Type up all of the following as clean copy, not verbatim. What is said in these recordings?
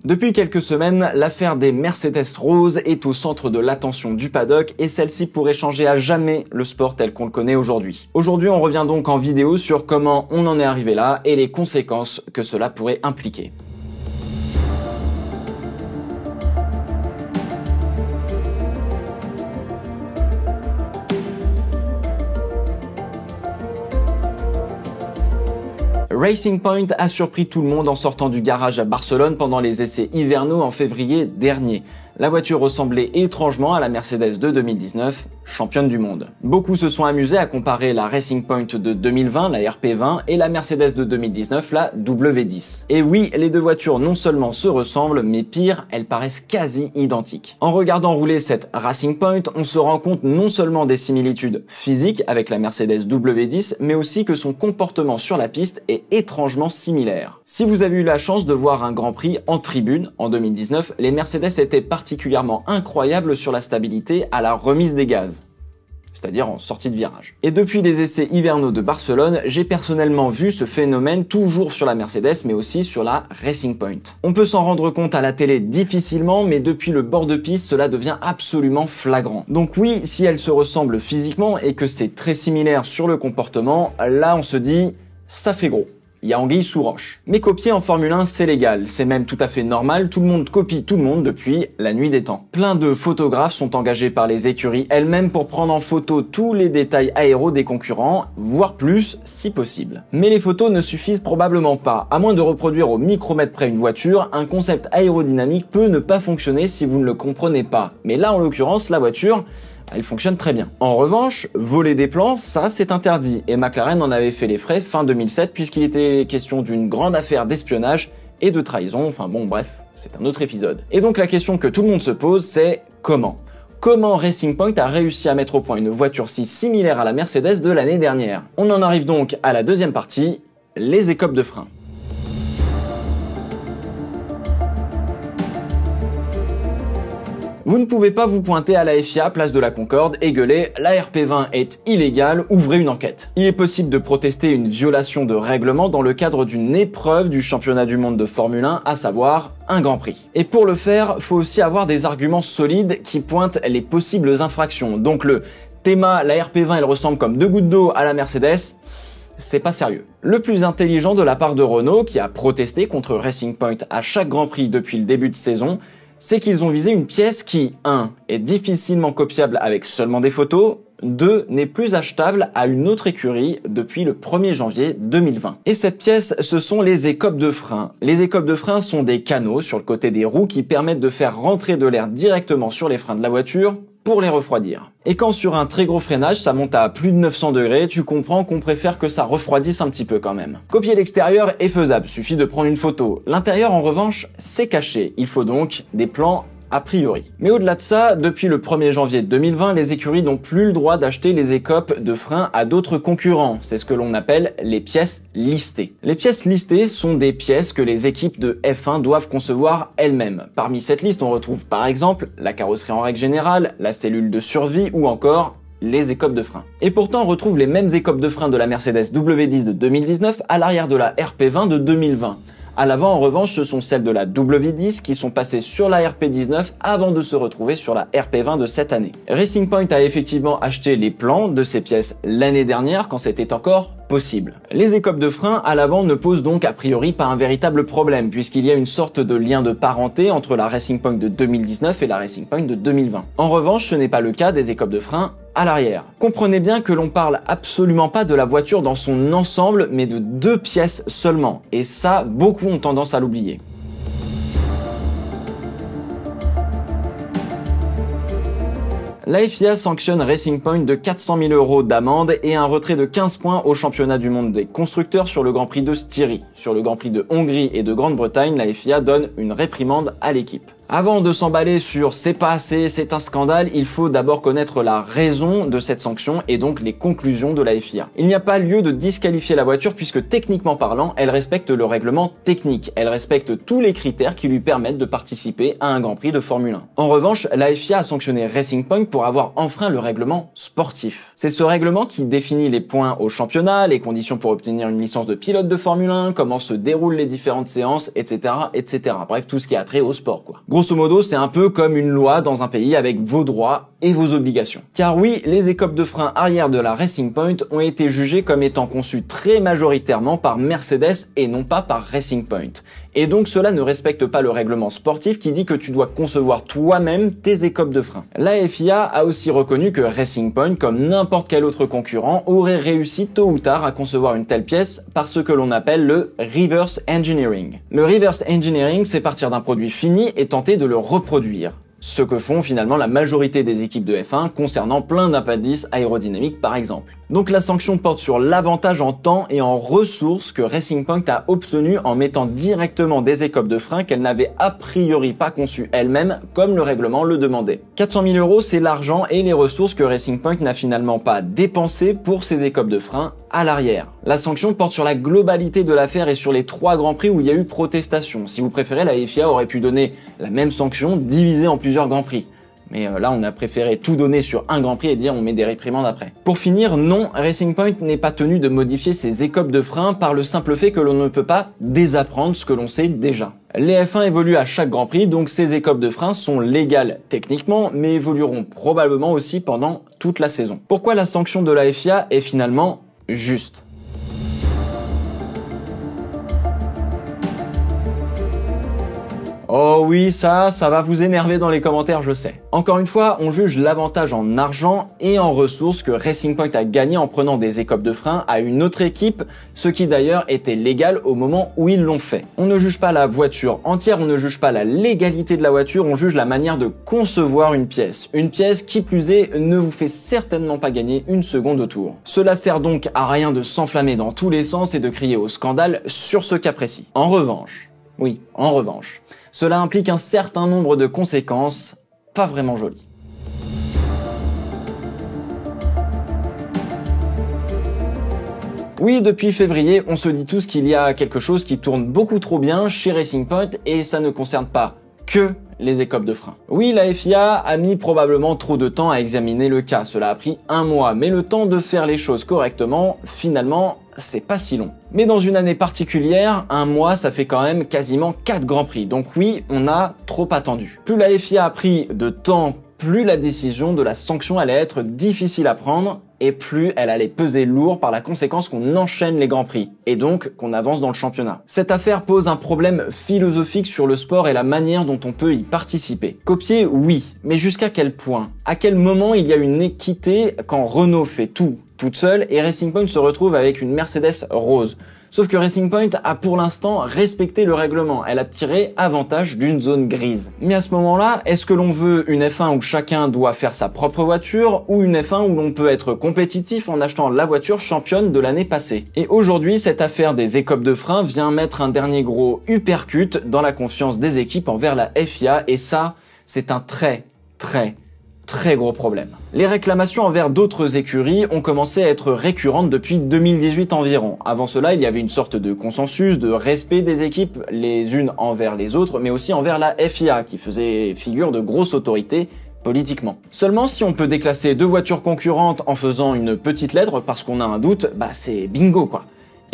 Depuis quelques semaines, l'affaire des Mercedes roses est au centre de l'attention du paddock et celle-ci pourrait changer à jamais le sport tel qu'on le connaît aujourd'hui. Aujourd'hui, on revient donc en vidéo sur comment on en est arrivé là et les conséquences que cela pourrait impliquer. Racing Point a surpris tout le monde en sortant du garage à Barcelone pendant les essais hivernaux en février dernier. La voiture ressemblait étrangement à la Mercedes de 2019, championne du monde. Beaucoup se sont amusés à comparer la Racing Point de 2020, la RP20, et la Mercedes de 2019, la W10. Et oui, les deux voitures non seulement se ressemblent, mais pire, elles paraissent quasi identiques. En regardant rouler cette Racing Point, on se rend compte non seulement des similitudes physiques avec la Mercedes W10, mais aussi que son comportement sur la piste est étrangement similaire. Si vous avez eu la chance de voir un Grand Prix en tribune en 2019, les Mercedes étaient particulièrement incroyables sur la stabilité à la remise des gaz, c'est-à-dire en sortie de virage. Et depuis les essais hivernaux de Barcelone, j'ai personnellement vu ce phénomène toujours sur la Mercedes mais aussi sur la Racing Point. On peut s'en rendre compte à la télé difficilement, mais depuis le bord de piste, cela devient absolument flagrant. Donc oui, si elles se ressemblent physiquement et que c'est très similaire sur le comportement, là on se dit, ça fait gros. Il y a anguille sous roche. Mais copier en Formule 1, c'est légal, c'est même tout à fait normal, tout le monde copie tout le monde depuis la nuit des temps. Plein de photographes sont engagés par les écuries elles-mêmes pour prendre en photo tous les détails aéros des concurrents, voire plus si possible. Mais les photos ne suffisent probablement pas. À moins de reproduire au micromètre près une voiture, un concept aérodynamique peut ne pas fonctionner si vous ne le comprenez pas. Mais là, en l'occurrence, la voiture, elle fonctionne très bien. En revanche, voler des plans, ça c'est interdit, et McLaren en avait fait les frais fin 2007 puisqu'il était question d'une grande affaire d'espionnage et de trahison, enfin bon bref, c'est un autre épisode. Et donc la question que tout le monde se pose, c'est comment ? Comment Racing Point a réussi à mettre au point une voiture si similaire à la Mercedes de l'année dernière ? On en arrive donc à la deuxième partie, les écopes de frein. Vous ne pouvez pas vous pointer à la FIA, place de la Concorde, et gueuler « La RP20 est illégale, ouvrez une enquête ». Il est possible de protester une violation de règlement dans le cadre d'une épreuve du championnat du monde de Formule 1, à savoir un Grand Prix. Et pour le faire, faut aussi avoir des arguments solides qui pointent les possibles infractions. Donc le théma « La RP20 elle ressemble comme deux gouttes d'eau à la Mercedes », c'est pas sérieux. Le plus intelligent de la part de Renault, qui a protesté contre Racing Point à chaque Grand Prix depuis le début de saison, c'est qu'ils ont visé une pièce qui, 1. Est difficilement copiable avec seulement des photos, 2. N'est plus achetable à une autre écurie depuis le 1er janvier 2020. Et cette pièce, ce sont les écopes de frein. Les écopes de frein sont des canaux sur le côté des roues qui permettent de faire rentrer de l'air directement sur les freins de la voiture pour les refroidir. Et quand sur un très gros freinage, ça monte à plus de 900 degrés, tu comprends qu'on préfère que ça refroidisse un petit peu quand même. Copier l'extérieur est faisable, suffit de prendre une photo. L'intérieur, en revanche, c'est caché. Il faut donc des plans a priori. Mais au-delà de ça, depuis le 1er janvier 2020, les écuries n'ont plus le droit d'acheter les écopes de frein à d'autres concurrents. C'est ce que l'on appelle les pièces listées. Les pièces listées sont des pièces que les équipes de F1 doivent concevoir elles-mêmes. Parmi cette liste, on retrouve par exemple la carrosserie en règle générale, la cellule de survie ou encore les écopes de frein. Et pourtant, on retrouve les mêmes écopes de frein de la Mercedes W10 de 2019 à l'arrière de la RP20 de 2020. À l'avant, en revanche, ce sont celles de la W10 qui sont passées sur la RP19 avant de se retrouver sur la RP20 de cette année. Racing Point a effectivement acheté les plans de ces pièces l'année dernière quand c'était encore possible. Les écopes de frein à l'avant ne posent donc a priori pas un véritable problème puisqu'il y a une sorte de lien de parenté entre la Racing Point de 2019 et la Racing Point de 2020. En revanche, ce n'est pas le cas des écopes de frein à l'arrière. Comprenez bien que l'on parle absolument pas de la voiture dans son ensemble, mais de 2 pièces seulement. Et ça, beaucoup ont tendance à l'oublier. La FIA sanctionne Racing Point de 400 000 € d'amende et un retrait de 15 points au championnat du monde des constructeurs sur le Grand Prix de Styrie. Sur le Grand Prix de Hongrie et de Grande-Bretagne, la FIA donne une réprimande à l'équipe. Avant de s'emballer sur c'est pas assez, c'est un scandale, il faut d'abord connaître la raison de cette sanction et donc les conclusions de la FIA. Il n'y a pas lieu de disqualifier la voiture puisque techniquement parlant, elle respecte le règlement technique. Elle respecte tous les critères qui lui permettent de participer à un Grand Prix de Formule 1. En revanche, la FIA a sanctionné Racing Point pour avoir enfreint le règlement sportif. C'est ce règlement qui définit les points au championnat, les conditions pour obtenir une licence de pilote de Formule 1, comment se déroulent les différentes séances, etc., etc. Bref, tout ce qui a trait au sport, quoi. Grosso modo, c'est un peu comme une loi dans un pays avec vos droits et vos obligations. Car oui, les écopes de frein arrière de la Racing Point ont été jugées comme étant conçues très majoritairement par Mercedes et non pas par Racing Point. Et donc cela ne respecte pas le règlement sportif qui dit que tu dois concevoir toi-même tes écopes de frein. La FIA a aussi reconnu que Racing Point, comme n'importe quel autre concurrent, aurait réussi tôt ou tard à concevoir une telle pièce par ce que l'on appelle le reverse engineering. Le reverse engineering, c'est partir d'un produit fini et tenter de le reproduire. Ce que font finalement la majorité des équipes de F1 concernant plein d'appendices aérodynamiques par exemple. Donc la sanction porte sur l'avantage en temps et en ressources que Racing Point a obtenu en mettant directement des écopes de frein qu'elle n'avait a priori pas conçues elle-même comme le règlement le demandait. 400 000 €, c'est l'argent et les ressources que Racing Point n'a finalement pas dépensé pour ses écopes de frein à l'arrière. La sanction porte sur la globalité de l'affaire et sur les 3 Grands Prix où il y a eu protestation. Si vous préférez, la FIA aurait pu donner la même sanction divisée en plusieurs Grands Prix. Mais là, on a préféré tout donner sur un Grand Prix et dire on met des réprimandes après. Pour finir, non, Racing Point n'est pas tenu de modifier ses écopes de frein par le simple fait que l'on ne peut pas désapprendre ce que l'on sait déjà. Les F1 évoluent à chaque Grand Prix, donc ces écopes de frein sont légales techniquement, mais évolueront probablement aussi pendant toute la saison. Pourquoi la sanction de la FIA est finalement juste ? Oh oui, ça va vous énerver dans les commentaires, je sais. Encore une fois, on juge l'avantage en argent et en ressources que Racing Point a gagné en prenant des écopes de frein à une autre équipe, ce qui d'ailleurs était légal au moment où ils l'ont fait. On ne juge pas la voiture entière, on ne juge pas la légalité de la voiture, on juge la manière de concevoir une pièce. Une pièce qui plus est ne vous fait certainement pas gagner une seconde au tour. Cela sert donc à rien de s'enflammer dans tous les sens et de crier au scandale sur ce cas précis. En revanche, cela implique un certain nombre de conséquences pas vraiment jolies. Oui, depuis février, on se dit tous qu'il y a quelque chose qui tourne beaucoup trop bien chez Racing Point et ça ne concerne pas que les écopes de frein. Oui, la FIA a mis probablement trop de temps à examiner le cas. Cela a pris 1 mois, mais le temps de faire les choses correctement, finalement, c'est pas si long. Mais dans une année particulière, 1 mois, ça fait quand même quasiment 4 Grands Prix. Donc oui, on a trop attendu. Plus la FIA a pris de temps, plus la décision de la sanction allait être difficile à prendre et plus elle allait peser lourd par la conséquence qu'on enchaîne les Grands Prix et donc qu'on avance dans le championnat. Cette affaire pose un problème philosophique sur le sport et la manière dont on peut y participer. Copier, oui, mais jusqu'à quel point? À quel moment il y a une équité quand Renault fait tout toute seule et Racing Point se retrouve avec une Mercedes rose? Sauf que Racing Point a pour l'instant respecté le règlement, elle a tiré avantage d'une zone grise. Mais à ce moment-là, est-ce que l'on veut une F1 où chacun doit faire sa propre voiture ou une F1 où l'on peut être compétitif en achetant la voiture championne de l'année passée? Et aujourd'hui, cette affaire des écopes de frein vient mettre un dernier gros uppercut dans la confiance des équipes envers la FIA et ça, c'est un très gros problème. Les réclamations envers d'autres écuries ont commencé à être récurrentes depuis 2018 environ. Avant cela, il y avait une sorte de consensus, de respect des équipes les unes envers les autres, mais aussi envers la FIA qui faisait figure de grosse autorité politiquement. Seulement, si on peut déclasser 2 voitures concurrentes en faisant une petite lettre parce qu'on a un doute, bah c'est bingo quoi.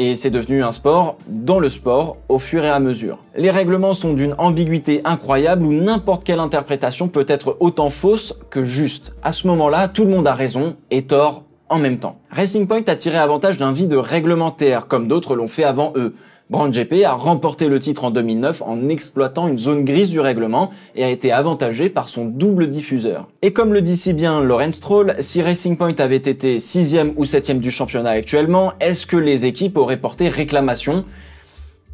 Et c'est devenu un sport dans le sport au fur et à mesure. Les règlements sont d'une ambiguïté incroyable où n'importe quelle interprétation peut être autant fausse que juste. À ce moment-là, tout le monde a raison et tort en même temps. Racing Point a tiré avantage d'un vide réglementaire comme d'autres l'ont fait avant eux. Brown GP a remporté le titre en 2009 en exploitant une zone grise du règlement et a été avantagé par son double diffuseur. Et comme le dit si bien Lawrence Stroll, si Racing Point avait été 6e ou 7e du championnat actuellement, est-ce que les équipes auraient porté réclamation?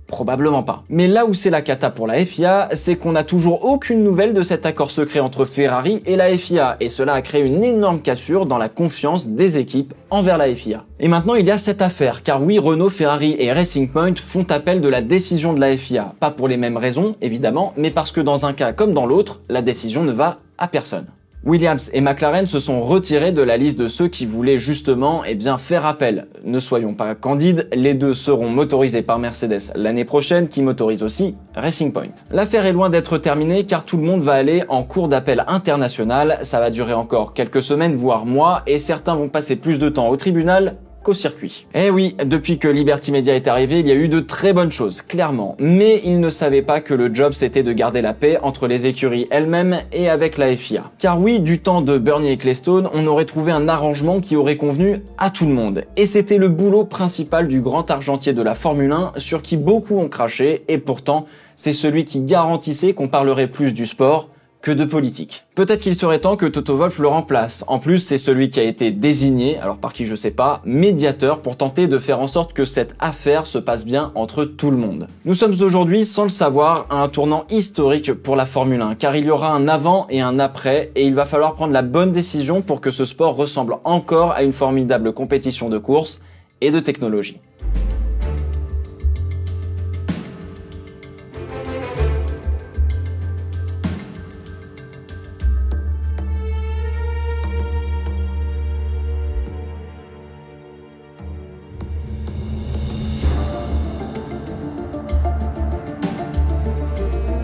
Probablement pas. Mais là où c'est la cata pour la FIA, c'est qu'on n'a toujours aucune nouvelle de cet accord secret entre Ferrari et la FIA, et cela a créé une énorme cassure dans la confiance des équipes envers la FIA. Et maintenant il y a cette affaire, car oui, Renault, Ferrari et Racing Point font appel de la décision de la FIA, pas pour les mêmes raisons évidemment, mais parce que dans un cas comme dans l'autre, la décision ne va à personne. Williams et McLaren se sont retirés de la liste de ceux qui voulaient justement faire appel. Ne soyons pas candides, les deux seront motorisés par Mercedes l'année prochaine qui motorise aussi Racing Point. L'affaire est loin d'être terminée car tout le monde va aller en cour d'appel international, ça va durer encore quelques semaines voire mois et certains vont passer plus de temps au tribunal qu'au circuit. Eh oui, depuis que Liberty Media est arrivé, il y a eu de très bonnes choses, clairement. Mais ils ne savaient pas que le job c'était de garder la paix entre les écuries elles-mêmes et avec la FIA. Car oui, du temps de Bernie Ecclestone, on aurait trouvé un arrangement qui aurait convenu à tout le monde. Et c'était le boulot principal du grand argentier de la Formule 1 sur qui beaucoup ont craché et pourtant, c'est celui qui garantissait qu'on parlerait plus du sport que de politique. Peut-être qu'il serait temps que Toto Wolff le remplace. En plus, c'est celui qui a été désigné, alors par qui je sais pas, médiateur pour tenter de faire en sorte que cette affaire se passe bien entre tout le monde. Nous sommes aujourd'hui, sans le savoir, à un tournant historique pour la Formule 1, car il y aura un avant et un après, et il va falloir prendre la bonne décision pour que ce sport ressemble encore à une formidable compétition de course et de technologie.